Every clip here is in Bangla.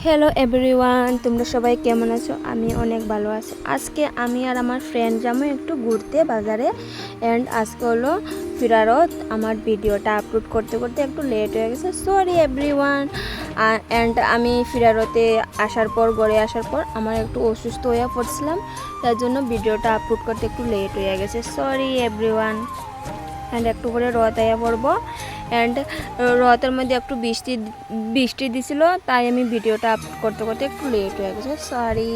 হ্যালো এভরিওয়ান, তোমরা সবাই কেমন আছো? আমি অনেক ভালো আছি। আজকে আমি আর আমার ফ্রেন্ড যাবো একটু ঘুরতে বাজারে। অ্যান্ড আজকে হলো ফিরারত। আমার ভিডিওটা আপলোড করতে করতে একটু লেট হয়ে গেছে, সরি এভরিওয়ান। অ্যান্ড আমি ফিরারতে ঘরে আসার পর আমার একটু অসুস্থ হয়ে পড়ছিলাম, তার জন্য ভিডিওটা আপলোড করতে একটু লেট হয়ে গেছে, সরি এভরিওয়ান। অ্যান্ড একটু করে রথ আয়া পড়বো। অ্যান্ড রথের মধ্যে একটু বৃষ্টি দিছিল, তাই আমি ভিডিওটা আপলোড করতে করতে একটু লেট হয়ে গেছে, সরি।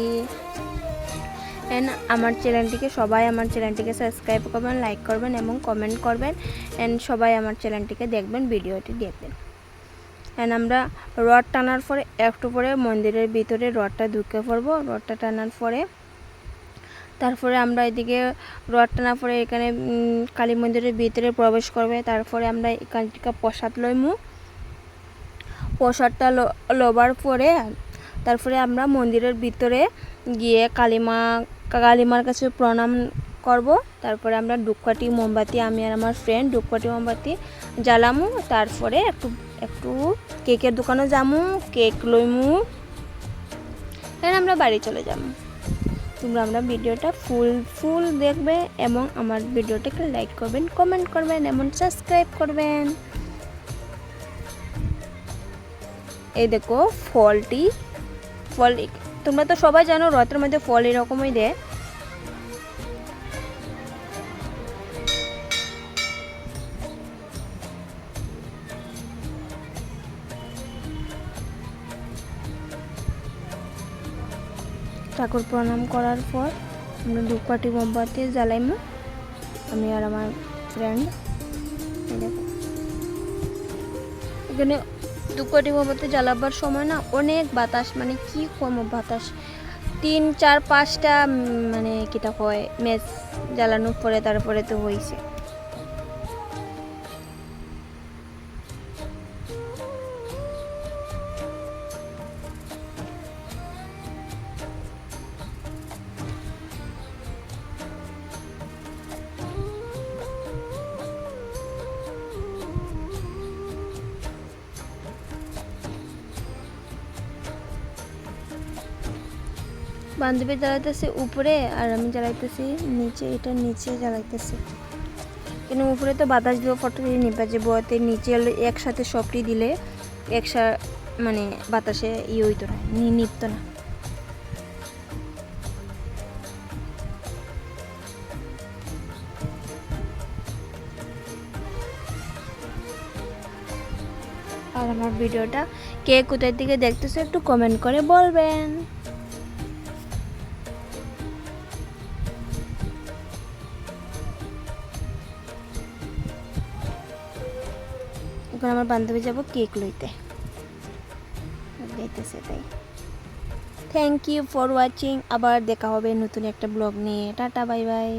অ্যান্ড আমার চ্যানেলটিকে সাবস্ক্রাইব করবেন, লাইক করবেন এবং কমেন্ট করবেন। অ্যান্ড সবাই আমার চ্যানেলটিকে দেখবেন, ভিডিওটি দেখবেন। অ্যান্ড আমরা রথ টানার পরে একটু পরে মন্দিরের ভিতরে রথটা ঢুকে পড়বো। রথটা টানার পরে তারপরে আমরা এদিকে রথ টানার পরে এখানে কালী মন্দিরের ভিতরে প্রবেশ করবে। তারপরে আমরা এখান থেকে প্রসাদ লইমু। প্রসাদটা লবার পরে তারপরে আমরা মন্দিরের ভিতরে গিয়ে কালীমার কাছে প্রণাম করব। তারপরে আমরা ধূপকাঠি মোমবাতি, আমি আর আমার ফ্রেন্ড ধূপকাঠি মোমবাতি জ্বালামু। তারপরে একটু কেকের দোকানে যামু, কেক লইমু, তারপরে আমরা বাড়ি চলে যাবো। তোমরা আমরা ভিডিওটা ফুল দেখবে এবং আমার ভিডিওটাকে লাইক করবেন, কমেন্ট করবেন এবং সাবস্ক্রাইব করবেন। এই দেখো ফল তোমরা তো সবাই জানো রথের মধ্যে ফল এরকমই দেয়। ঠাকুর প্রণাম করার পর আমরা ধূপকাঠি মোমবাতি জ্বালাইমু, আমি আর আমার ফ্রেন্ড। এখানে ধূপকাঠি মোমবাতি জ্বালাবার সময় না অনেক বাতাস, মানে কি কম বাতাস, 3, 4, 5টা মানে কিটা হয় মেস জ্বালানোর পরে তারপরে তো হয়েছে। বান্ধবী জ্বালাইতেছে উপরে আর আমি জ্বালাইতেছি নিচে, এটা নিচে জ্বালাইতেছি। কিন্তু উপরে তো বাতাস দিয়ে ফটো নিপা যাবো, নিচে একসাথে সবটি দিলে মানে বাতাসে হইতো না, নিপতো না। আর আমার ভিডিওটা কে কোথায় থেকে দেখতেছে একটু কমেন্ট করে বলবেন। এখন আমার বান্ধবী যাব কেক লইতে, যাইতেছে তাই। Thank you for watching. আবার দেখা হবে নতুন একটা ব্লগ নিয়ে। Tata, bye by.